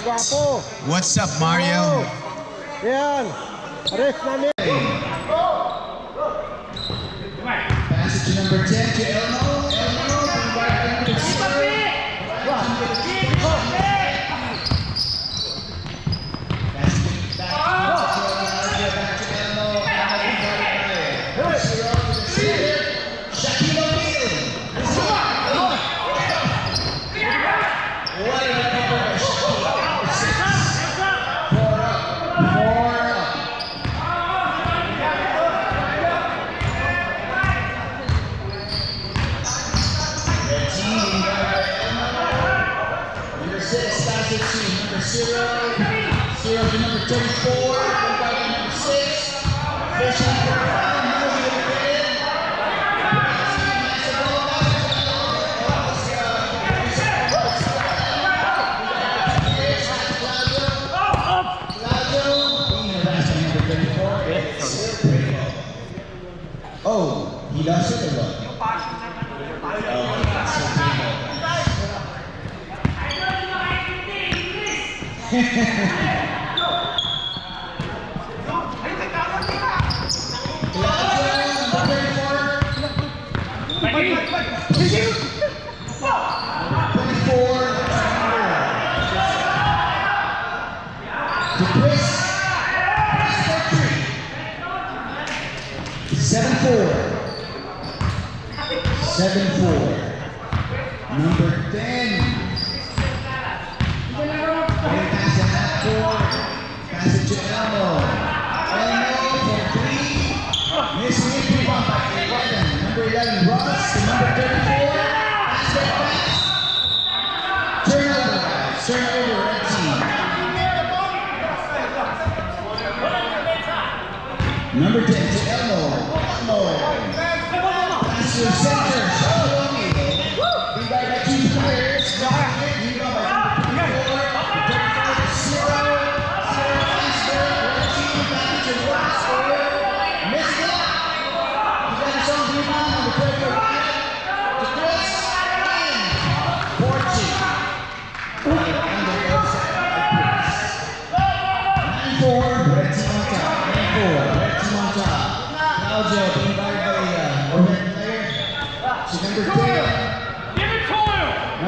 Gwapo. What's up, Mario? Yan. Ref namin. Pass it to number 10 to Elmo. Elmo, back to the Zero to number 34, number 6, fishing for oh, he lost it or what? Seven four. Number 10. Pass it back four. Pass it to Elmo. Elmo for 3. Missing it. Rebound by 11. Number 11, Ross. To number 34. Pass it pass. Turnover, guys. Turnover, red team. Number 10 to Elmo. Elmo. Pass to center.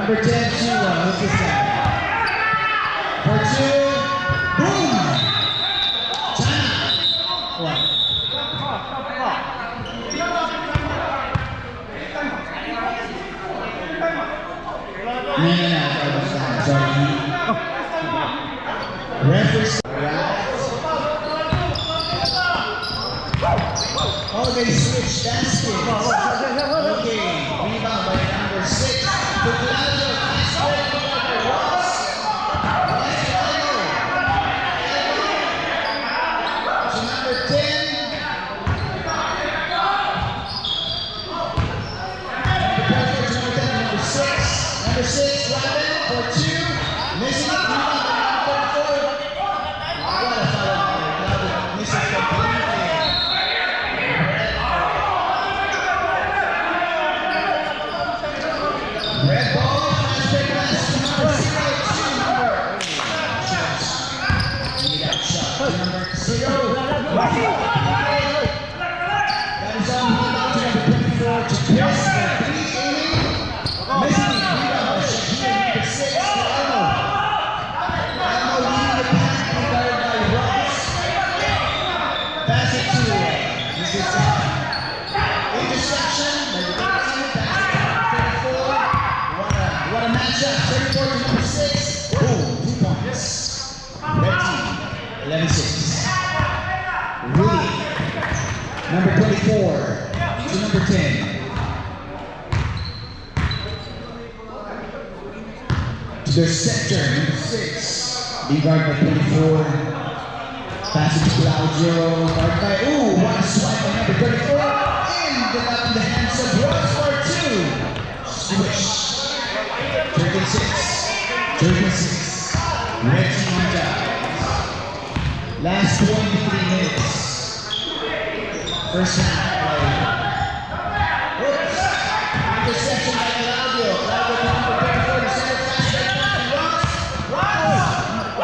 Number 10, Sheila, who's this guy? For 2, boom! Time. What? No, sorry. Referee. Oh, they switched baskets. Okay, rebound by number 6. Number 24 to number 10. To their center, number 6. Being guarded by 24. Pass it to Claudio. Guarded by, one swipe by number 34. In the hands of Ross for 2. Switch. 36. 36. Red team on top. Last 23 minutes. First half. Interception by Claudio. Claudio to number 34. The center pass right back to Ross.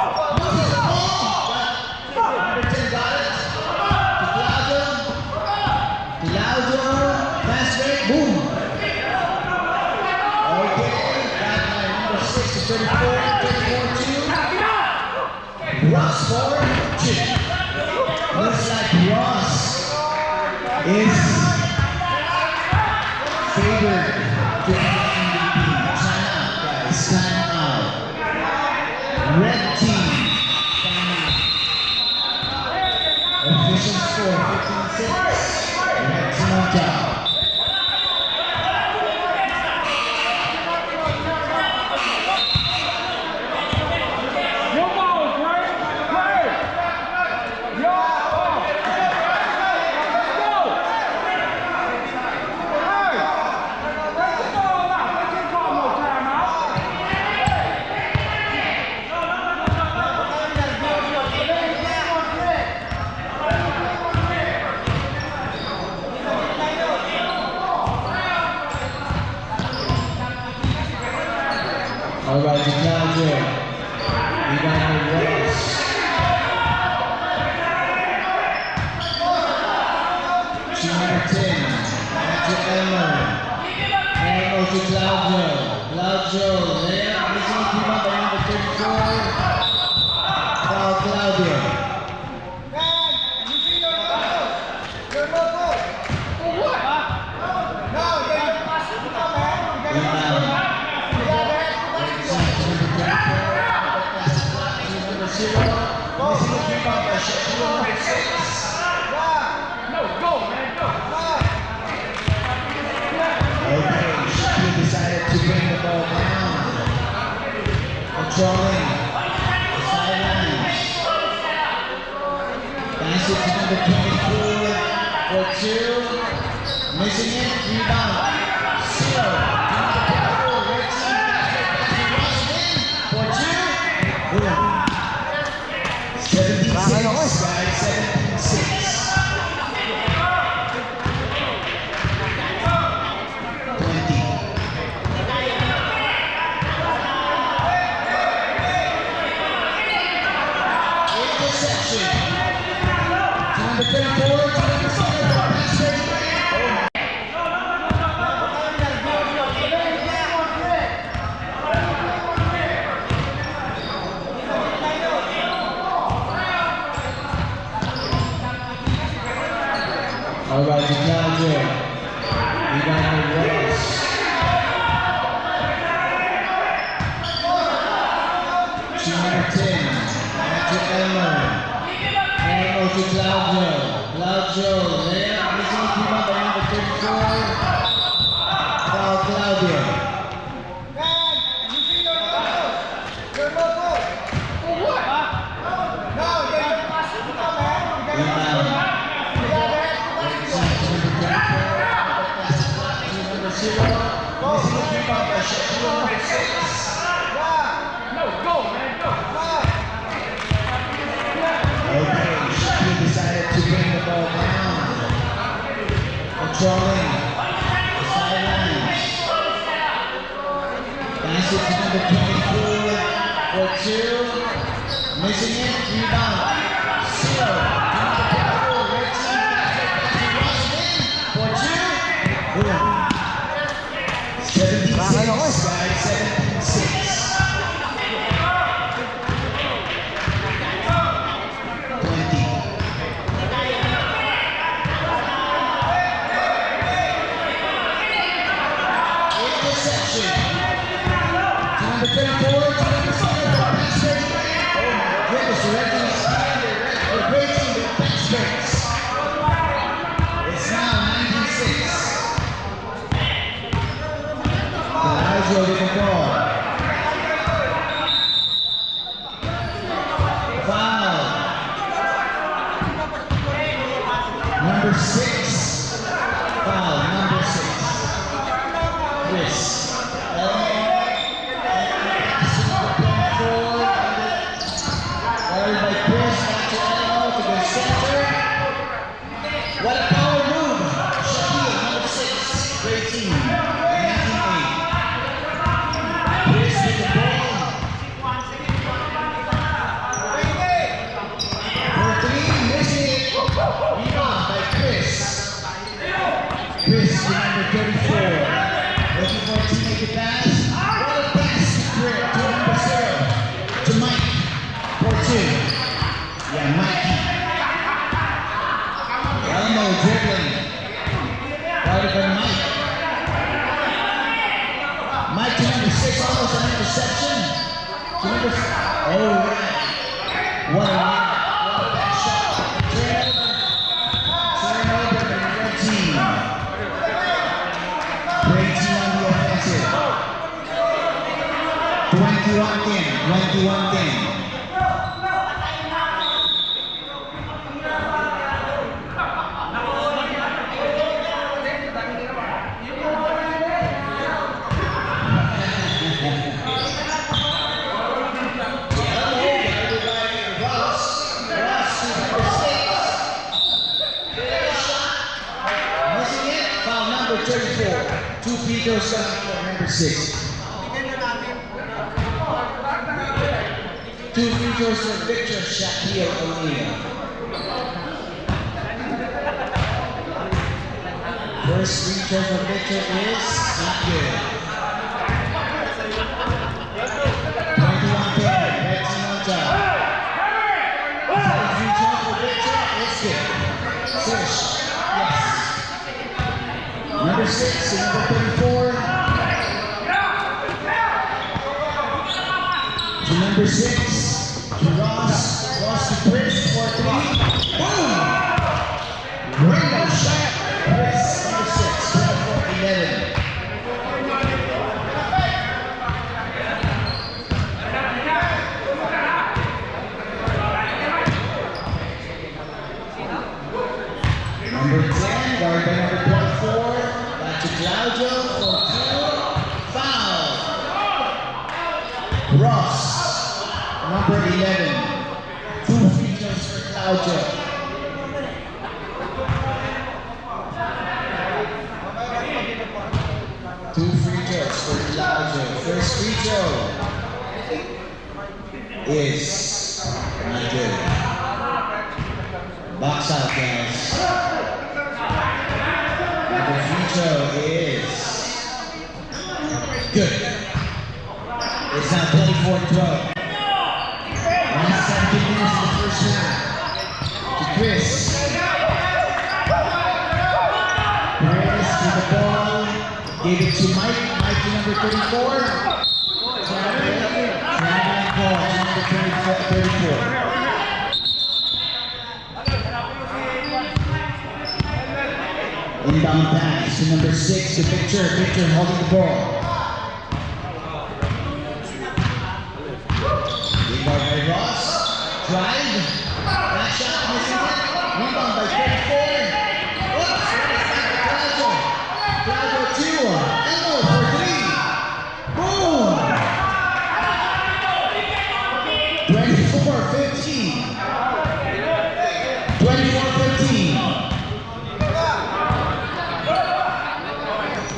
is favored to be MVP. Time out, guys. Time out. Red team. Time out. Official score 15-6. Red team on top. All right, Chicago. We got the Ross. Team number 10, Matthew Elmer. Elmer to Claudio. Claudio, there. Missing team up by number 34. Foul Claudio. Okay, Shaquille decided to bring the ball down. Controlling the sidelines. Pass it to number 24 for 2. Missing it, rebound. 0. To number 24, red team for 2. Boom. 17-6, guys, 17-6. 20. Interception. To number 34, to number 7, pass it. All right, Chicago. We got the Ross. Team number 10, Matthew Elmer. Elmer to Claudio. Claudio, there. Missing team up by number 34. Foul Claudio. Rebound. Okay, Shaquille decided to bring the ball down. Controlling the sidelines. Pass it to number 24 for 2. Missing it, rebound. 0. To number 24, red team for 2. Boom. 17-6, guys, 17-6. 20. Interception. To number 34, to number 7, pass it. Oh my goodness, the red team is standing. They're breaking the pass breaks. It's now 19-6. Claudio with the ball. Foul. Number 6. Foul, number 6. Chris. Carried by Chris, back to Elmo to the center. What a power move. Shaquille, number 6. Great team. 19-8. Chris with the ball. For 3, missing it. Rebound by Chris. Chris, the number 34. Looking for number oh, what a back shot. Turnover for the red team. Great team on the offensive. 21 game. Number 34, 2 free throws shot for number 6. 2 free throws for Victor Shaquille O'Neal. First free throw for Victor is not good. 21-10, red team on top. Second free throw for Victor is good. Fish, yes. Number 6 and number 34. To number 6, to Ross. Ross to Chris for 3. Boom! Rainbow shot. Chris, number 6, 24-11. Number 10, guarded by number 24. Back to Claudio for 2. Foul. Ross, number 11. 2 free throws for Claudio. Two free throws for Claudio. First free throw is not good. Box out, guys. The free throw is good. It's now 24-12. 117 minutes in the first half. To Chris. Chris to the ball. Gave it to Mike. Mike to number 34. Traveling ball to number 34. Inbound pass to number 6 to Victor. Victor holding the ball. Inbound by Ross. Drive. Back shot missing it. Rebound by 34. Oops. Claudio. Claudio 2. Elmo for 3. Boom. 24-15. 24-15.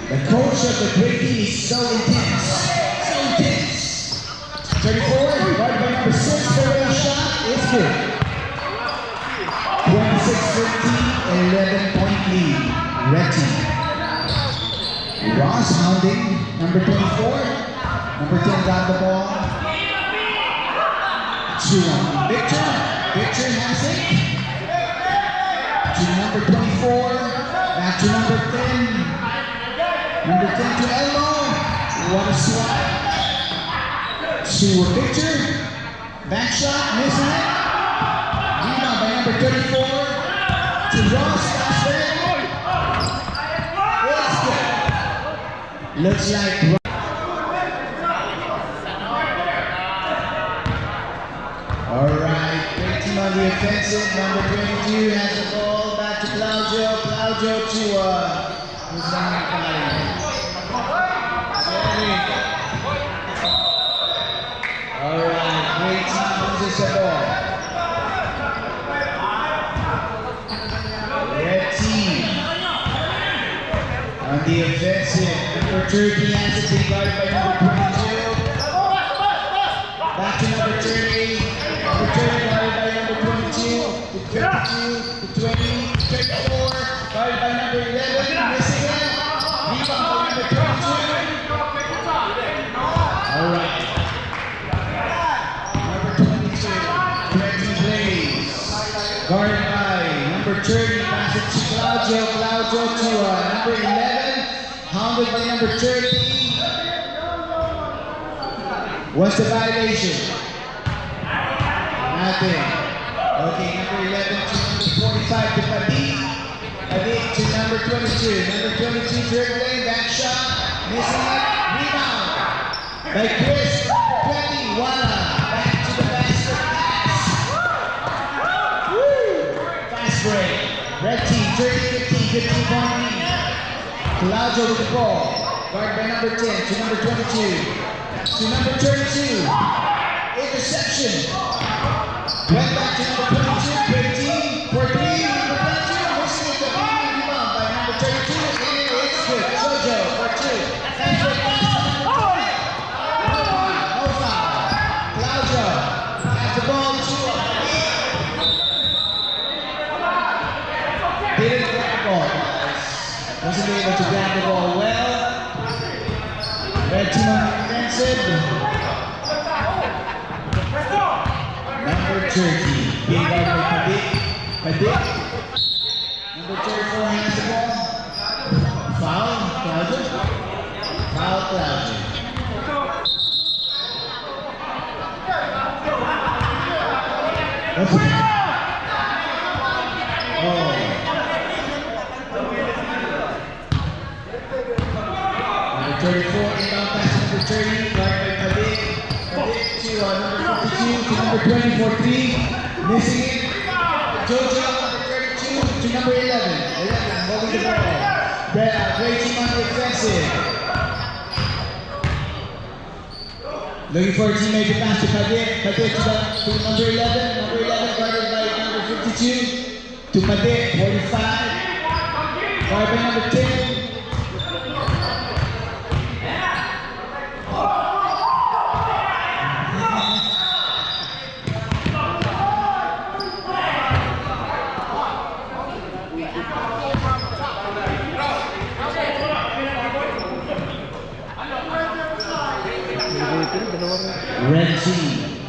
The coach of the great team is so intense. So intense. 34, right by number 6, fairway shot is good. 26-15, 11-point lead. Red team. Ross hounding, number 24. Number 10 got the ball. 2 on Victor. Victor has it. To number 24. Back to number 10. Number 10 to Elmo. What a swat. To Victor. Back shot, missing it. Rebound by number 34. To Ross. Last there. Looks like alright, great team on the offensive. Number 22 has the ball. Back to Claudio. Claudio to who's on the body? Alright, great team loses the ball. Red team on the offensive. Number 30 has it been guarded by number 22. Back to number 30. Number 30 guarded by number 22. To 22, to 20, 34. Guarded by number 11. Missing it. Rebound by number 22. Alright. Number 22. 20 plays. Guarded by number 30. Pass it to Claudio. Claudio to number 11. Hounded by number 30. What's the violation? Nothing. Okay, number 11 to number 45 to Padit. Padit to number 22. Number 22 dribbling, back shot, missing it, rebound. By Chris, 20, Wala. Back to the basket, pass. Woo! Fast break. Red team, 30-15, 15-point lead. Claudio with the ball. Guard by number 10 to number 22. To number 32. Interception. Went back to number 22, 15, for 3, number 22. Missing it, the rebound by number 32. And it's good. Jojo for 2. Fast break pass to number 20. No foul. Claudio has the ball, 2 up. Didn't get the ball, guys. Wasn't able to grab the ball well. Red team on defensive. Number 30, being guarded by Padit. Padit. Number 34 has the ball. Foul, Claudio. Foul, Claudio. What's it? Oh. Number 34, inbound pass to number 30, guarded by Padit. Padit to number 52 to number 20 for 3. Missing it. Jojo, number 32 to number 11. 11, holding the ball. Great team on the offensive. Looking for a teammate to pass to Padit. Padit to number 11. Number 11 guarded by number 52 to Padit, 45. Guarded by number 10. Red team.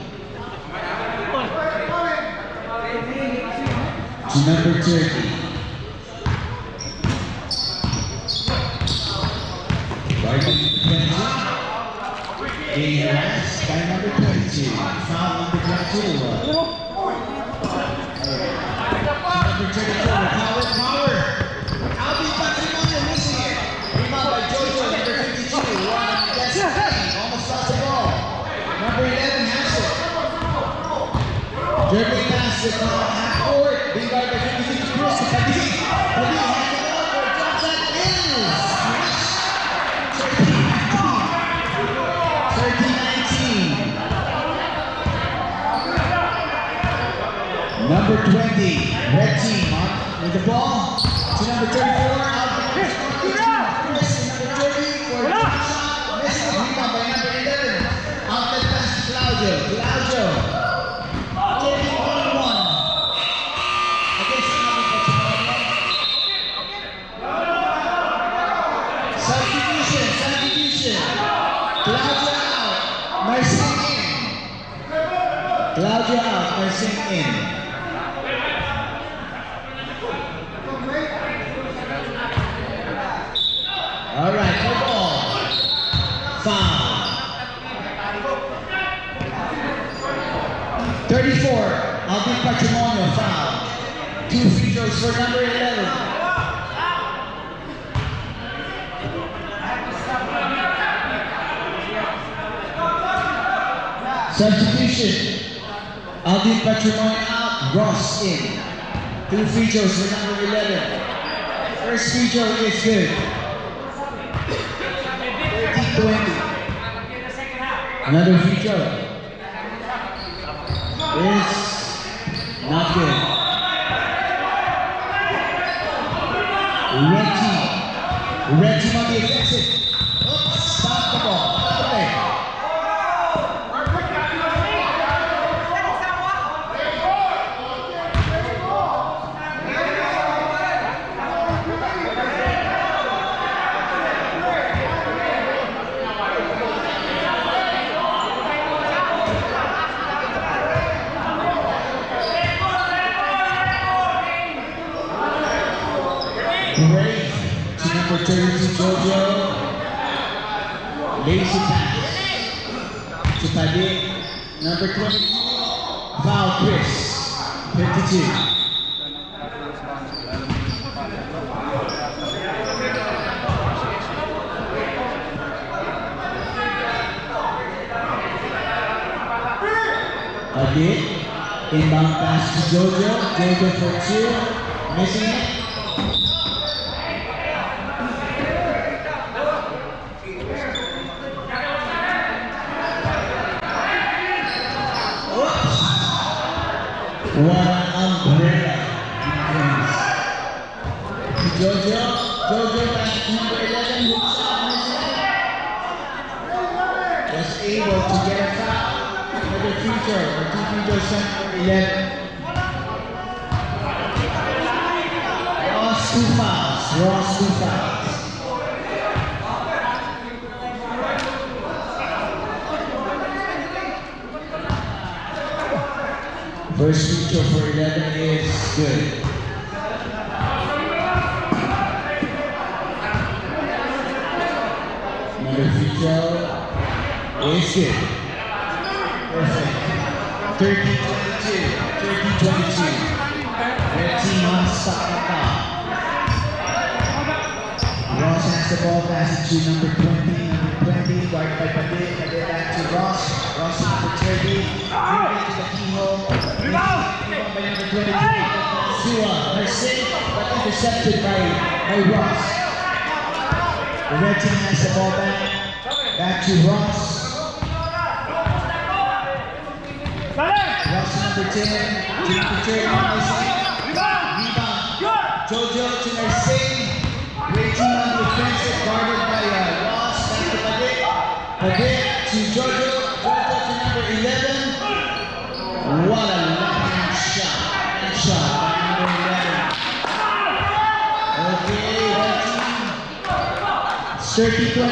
To number 30. Guarding 20. Being harassed by number 22. Foul number 22. Number 34. Power. Alvin Patrimonio missing it. Rebound by Jojo, number 52. Almost lost the ball. Number 11 has it. Dribbling pass to half court. Being guarded by 56 to Chris. Padit. Padit has it over. Drops that in. 13-19. Number 20, red team with the ball to number 34. Chris, number 30 for the shot. Missing rebound by number 11. Outlet pass to Claudio. Claudio taking 1-1 against number 41. Substitution. Claudio out. Marcin in. Claudio out. Marcin in. All right, no ball. Foul. 34, Alvin Patrimonio, foul. 2 free throws for number 11. Substitution. Alvin Patrimonio out, Ross in. 2 free throws for number 11. First free throw is good. 13-20. Another free throw. Is not good. Red team on the offensive. Oops, stop the ball. Okay. Great to number 32, Jojo. Lazy pass to Padi. Number 22, foul Chris. 52. Padi. Inbound pass to Jojo. Jojo for 2. Missing it. What an umbrella. Jojo back to number 11, who shot was able to get a foul for the future, or two future sent number 11. Ross 2 fouls. First feature for 11 is good. Another feature is good. Perfect. 30-22. Red team on stop at top. Ross has the ball, pass it to number 20, guarded by Padit. Padit back to Ross. Ross number 30. Bring it to the keyhole. By number 23. Sua, Mercedes, but intercepted by Ross. The red team has the ball back. Back to Ross. Ross number 10. To number 30. Rebound. Jojo to Mercedes. Red team on defensive, guarded by Ross. Back to Padit. Padit to Jojo. Jojo to number 11. What a left-hand shot. Shot by number 11. Okay, red team. 30-24,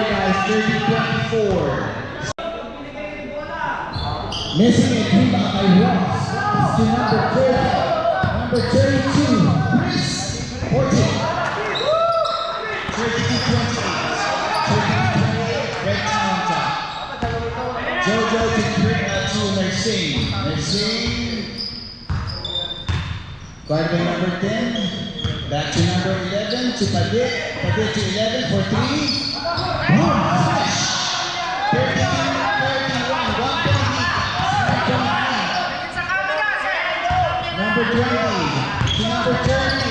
guys. 30-24. Missing it, rebound by Ross. To number 30. Number 32. Chris. 14. 32-28. 32-28. Red team on top. Jojo to Mercedes. Mercedes. Guarded by number 10. Back to number 11. To Padit. Padit to 11 for 3. Finish. 32-31. 1 point lead. Number 20. To number 30.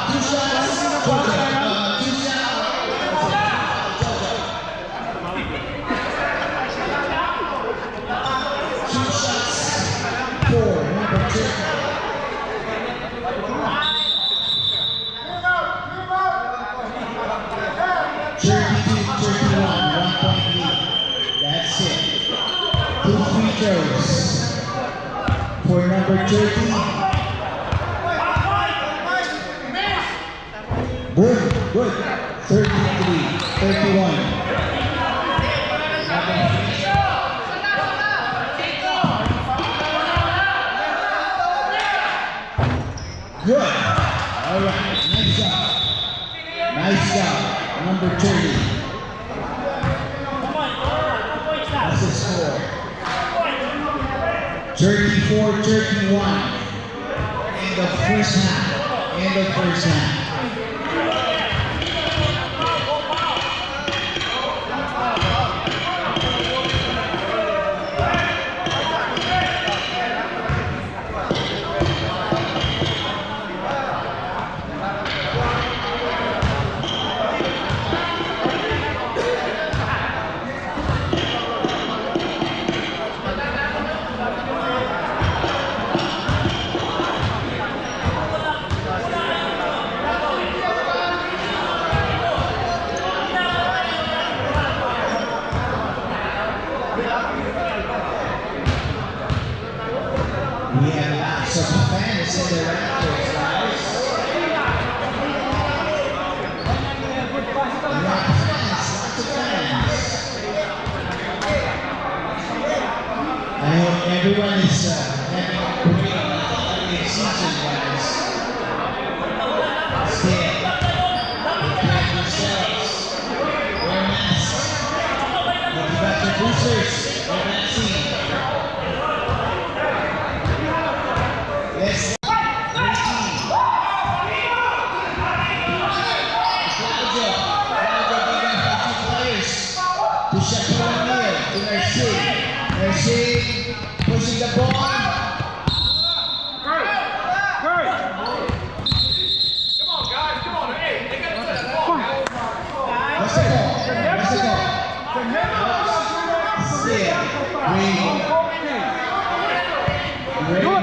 Two shots. For number 2. That's it. 2 free throws for number 30. Good. 33-31. Good. All right. Nice job. Number 30. That's the score. 34-31. In the first half. Mercy pushing the ball. What's the call? What's the call? Sid. Great ball.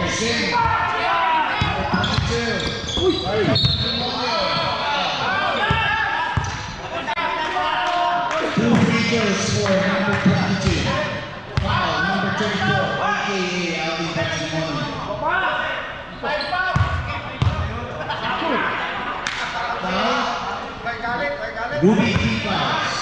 Mercy. 22. 2 free throws for number 22. Foul, number 34, aka Alvin Patrimony. Foul. Ruby 3 fouls.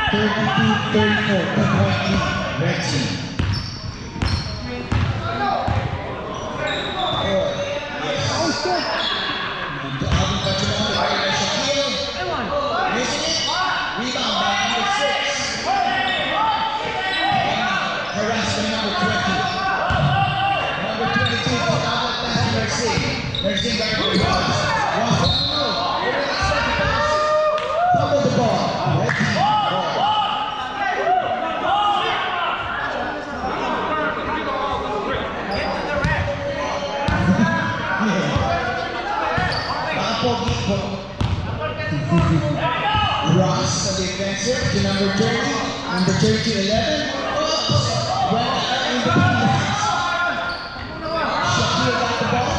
First free throw is 32-34, 2-point lead, red team. Alvin Patrimony, right by Shaquille. Missing it. Rebound by number 6. Harassed by number 20. Number 22, put out the pass to Mercy. Mercy guard for Ross. Ross down low. Fumble the ball. Red team ball. Ross on the offensive to number 30, number 30, 11. Oops! Well, in the defense. Shaquille got the ball.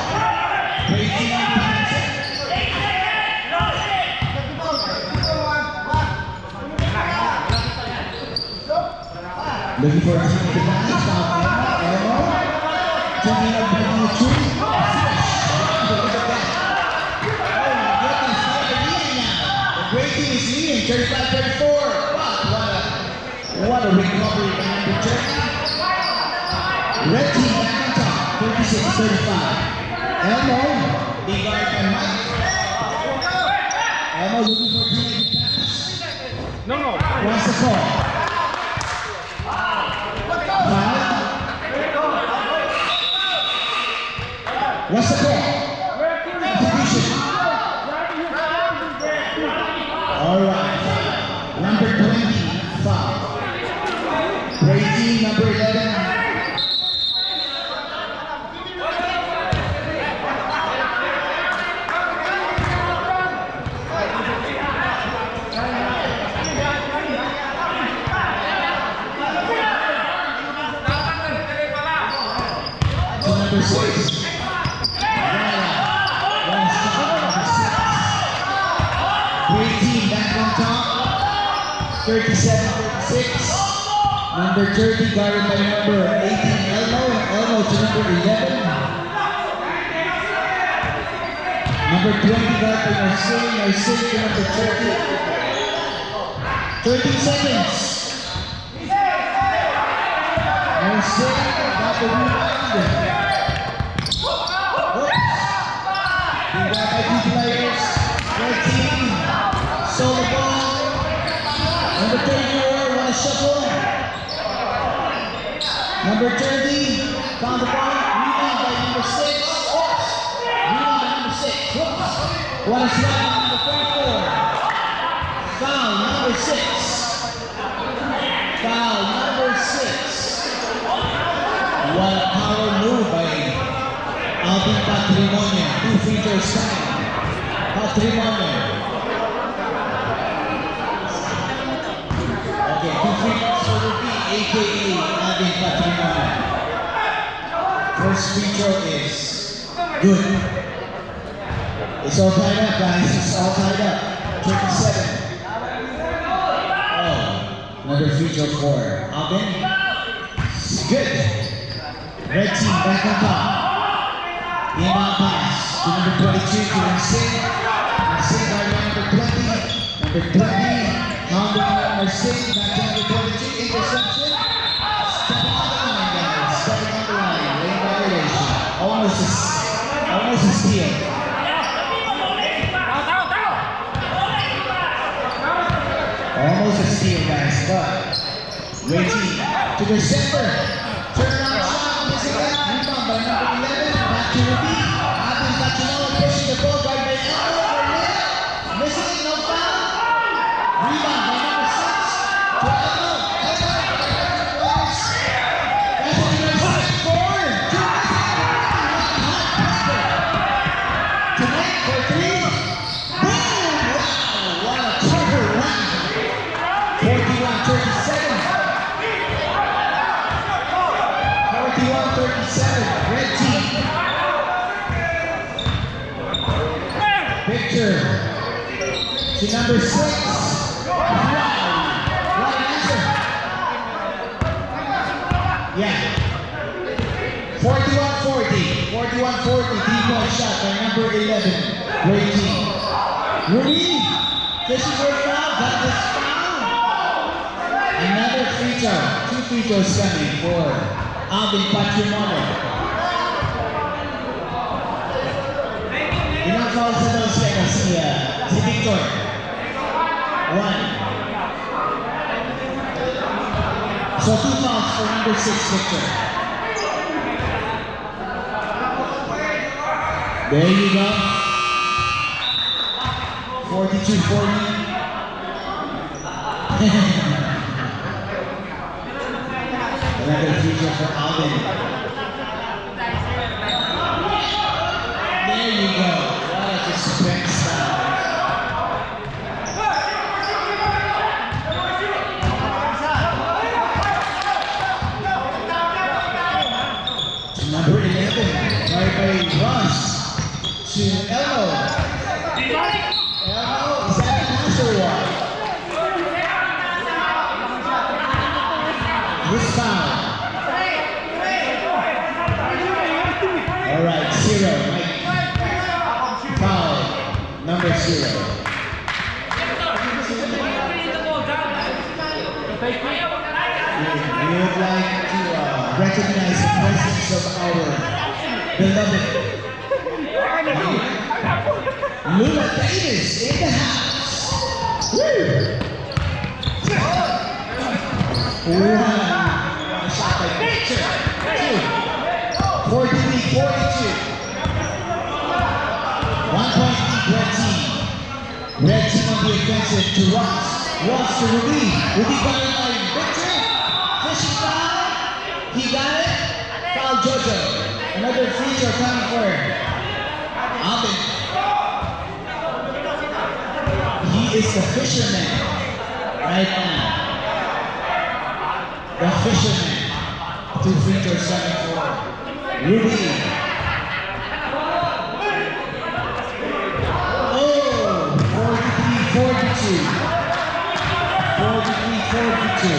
Great team in defense. Looking for a team in defense. Found Elmo. Turning up on the tree. Look at that. Great team is leading, 35-34. What a recovery by number 10. Red team back on top, 36-35. Elmo, big guard by Mike. Elmo looking for a team to pass. No. What's the call? Foul? What's the call? Execution. All right, number 20, foul. Great team, number 11. To number 6. Great team back on top, 37-36. Number 30 guarded by number 18, Elmo. Elmo to number 11. Number 20 guarded by Marcin. Marcin to number 30. 13 seconds. Marcin got the rebound. Oops. Being guarded by 2 players. Red team. Solo ball. Number 34, one shuffle. Number 30, found the ball. Rebound by number 6. Oops. Rebound by number 6. Oops. What a slide by number 34. Foul number 6. Foul number 6. What a power move by Alvin Patrimony. 2 free throws time. Patrimony. Okay, 2 free throws for Ruby, aka First free throw is good. It's all tied up, guys. It's all tied up. 27. Oh, another free throw for Alvin. It's good. Red team back on top. Inbound pass to number 22 to Racing. Racing by number 20. Number 20. Number 6 back to number 22. Interception. Stepping on the line, guys. Stepping on the line. Lane violation. Almost a steal. Almost a steal, guys. But Red team to the center. Turnaround shot. Missing that. Rebound by number 11. Back to Ruby. Abin Pachinola pushing the ball right by Elmo for layup. Missing it. No foul. Rebound by number 6. To Elmo. Tonight for 3. Boom! Wow! What a turnaround! 41-37. 41-37. Red team. Victor to number 6. Wow! What an answer! Yeah. 41-40. 41-40. 3-point shot by number 11. Red team. Rudy, fishing for a foul. Got this foul. Another free throw. 2 free throws coming for Alvin Patrimonio. Ilang fouls na daw siya si Victor? 1. So 2 fouls for number 6, Victor. There you go. 42-40. Another feature for Alvin. There you go. What a dispense style. To number 11, right by Ross. To Elmo. Elmo, is that a pass or what? This foul. All right, 0. Foul, number 0. We would like to recognize the presence of our beloved Lula Davis in the house. Woo! One. A shot by Victor. 2. 43-42. 1 point lead, Red team. Red team on the offensive to Ross. Ross to Ruby. Ruby got it by Victor. Fishing foul. He got it. Foul Jojo. Another free throw coming for Alvin. He is the fisherman right now. The fisherman. 2 free throws coming for Ruby. Oh, 43-42. 43-42.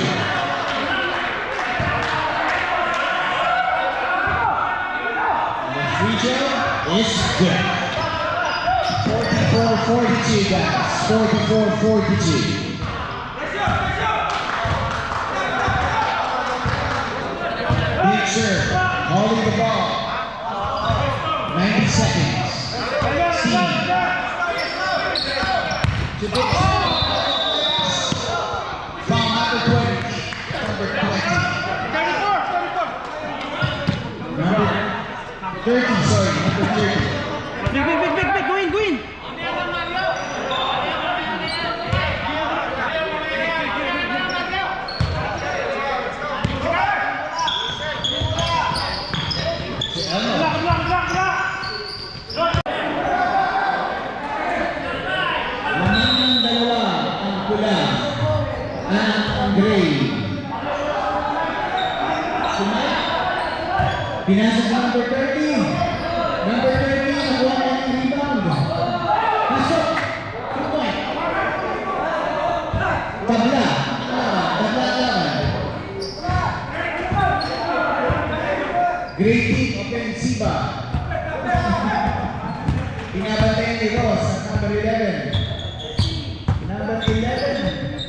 The free throw is good. 44-42, guys. 44-42. Victor holding the ball. 90 seconds. Steve. To Victor. Foul number 20. Number 20. Number 30, sorry. Number 30. Big, go in. Pinasa sa number 30. Number 30, nakuha niya yung rebound. Pasok. 2 point. Tabla. Tabla laban. Great team, offensiva. Pinabantayan ni Ross sa number 11. Number 11.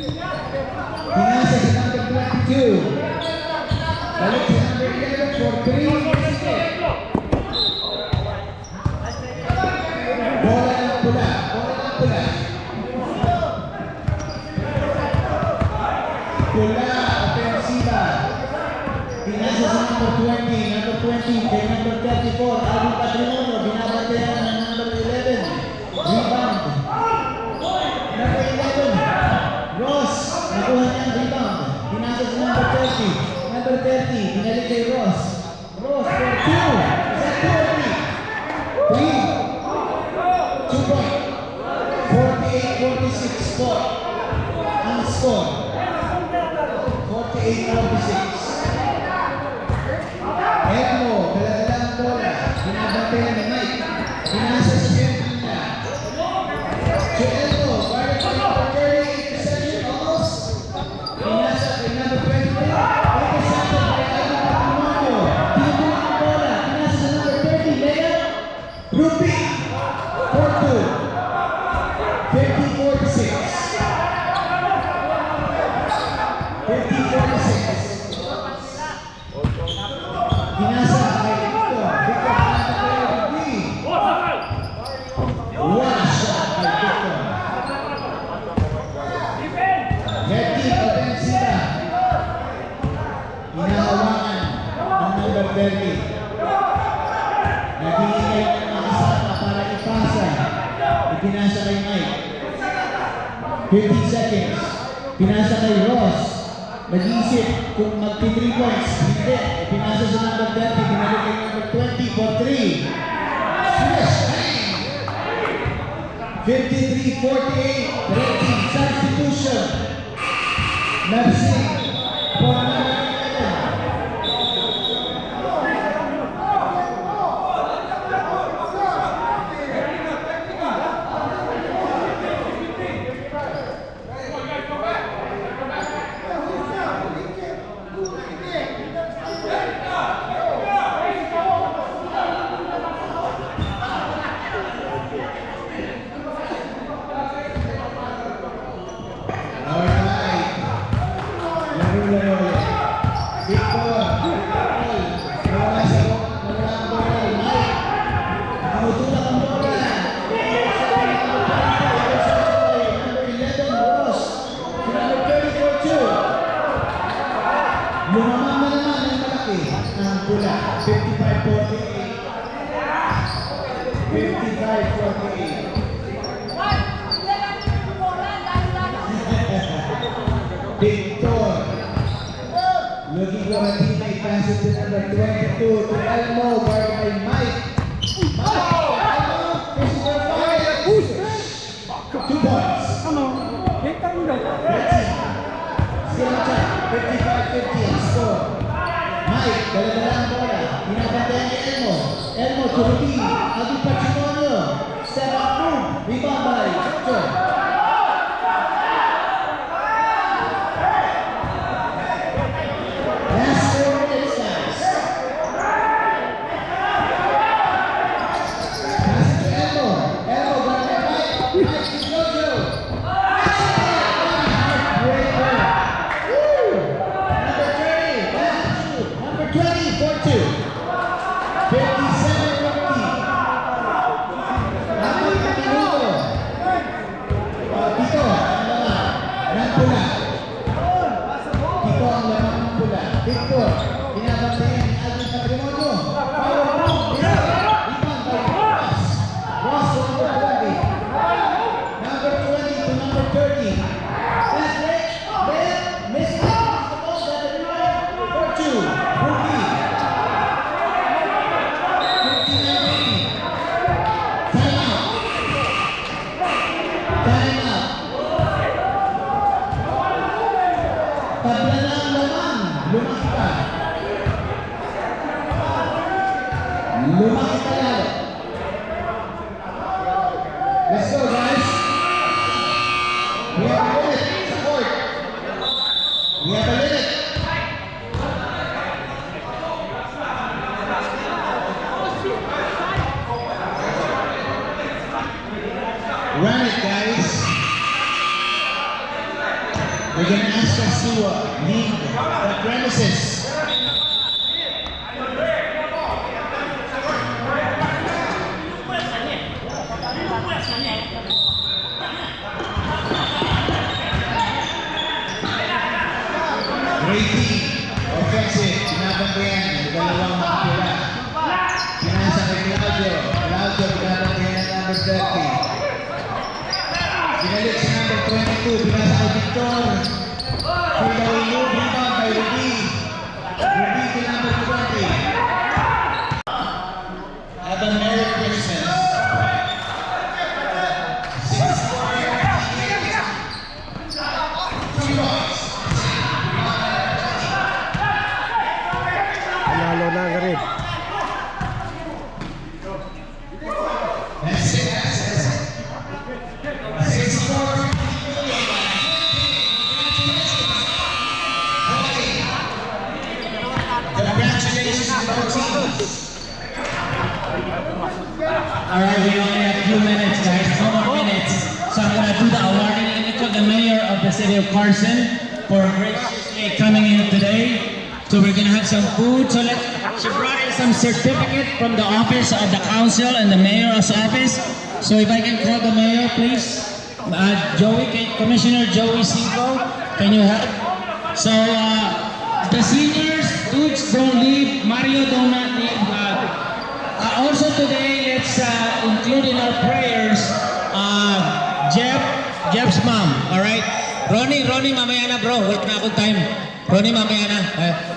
Pinasa sa number 22. Balik sa number 11 for 3. Bola ng pula. Bola ng pula. Pula, offensiva. Pinasa sa number 20. Number 20 kay number 34. Alvin Patrimonio. Binabantayan ng number 11. Rebound. Number 11. Ross. Nakuha niya ang rebound. Pinasa sa number 30. Number 30. Binalik kay Ross. Ross for 2. Is that 2 or 3? 3. 2 point. 48-46 po. Ang score. 48-46. Edmo, dala-dala ang bola. Binabantayan ni Mike. Pinasa sa center niya. Si Edmo, guarded by number 30, interception almost. Pinasa kay number 23. Intercepted by Alvin Patrimonio. Tinutuloy ang bola. Pinasa sa number 30, layup. Rupi. 4-2. 50-46. 50-46. Pinasa kay Victor. Victor pinasa kay Rupi. One shot kay Victor. Red team, offensiva. Hinahawakan ng number 30. Naghihintay ng mga kasama para ipasa. Ipinasa kay Mike. 15 seconds. Pinasa kay Ross. Nag-iisip kung magti 3 points. Hindi. Ipinasa sa number 30. Binalik kay number 20 for 3. Swish! 53-48. Red team substitution. Nursing for number 11. Alright. Laro ulit. Victor. Nawala siya. Nawala ang bola. Mike. Nakutulak ang bola. Number 11, Ross. Number 34, 2. Lumamang na naman ang malaki. Ang pula. 55-48. 55-48. Victor. Looking for a teammate. Pass it to number 22 to Elmo. Guarded by Mike. Mike. Elmo. This is for 5. 2 points. Red team. Still on top. 55-50 ang score. Mike. Dala-dala ang bola. Pinabantayan ni Elmo. Elmo to Rupi. Alvin Patrimonio. Step up move. Rebound by Victor. Last 4 minutes, guys. Pass it to Elmo. Elmo, got that Mike. Mike to Jojo. Great ball. Woo! Number 30, last shoot. Number 20, 4-2. 57-50. Number 22. Tito, ang laman. Ng pula. Tito ang laman ng pula. Victor, binabantayan ni Alvin Patrimonio. Power move. Rebound by Ross. Ross to number 20. Number 20 to number 30. Fast break. Left. Miss it. The ball. Got the rebound. 4-2. Rookie. 59-50. Time out. Time out. Tabla na ang laman. Lumaki pa. We're gonna ask us to leave the premises. Grady, offensive, binabantayan, dalawang makapira. Pinasa kay Claudio, binabantayan ng number 30. Binalik sa number 22, pinasa kay Victor. For the remove rebound by Rudy. Rudy to number 20. Have a Merry Christmas. Panalo na ang rin. That's it, that's it. 64. Congratulations to both teams. Alright, we only have a few minutes, guys. 2 more minutes. So I'm gonna do the awarding. I'm gonna call the mayor of the city of Carson for graciously coming in today. So we're gonna have some food. So she brought in some certificate from the office of the council and the mayor's office. So if I can call the mayor, please. Commissioner Joey Cinco, can you help? So the seniors, dudes, don't leave. Mario, don't not leave. Also today, let's include in our prayers Jeff's mom, alright? Ronnie, mamaya na bro. Wait na akong time. Ronnie, mamaya na.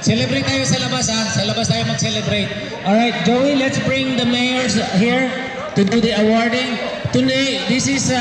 Celebrate tayo sa labas ha. Sa labas tayo mag-celebrate. Alright, Joey, let's bring the mayors here to do the awarding. Today, this is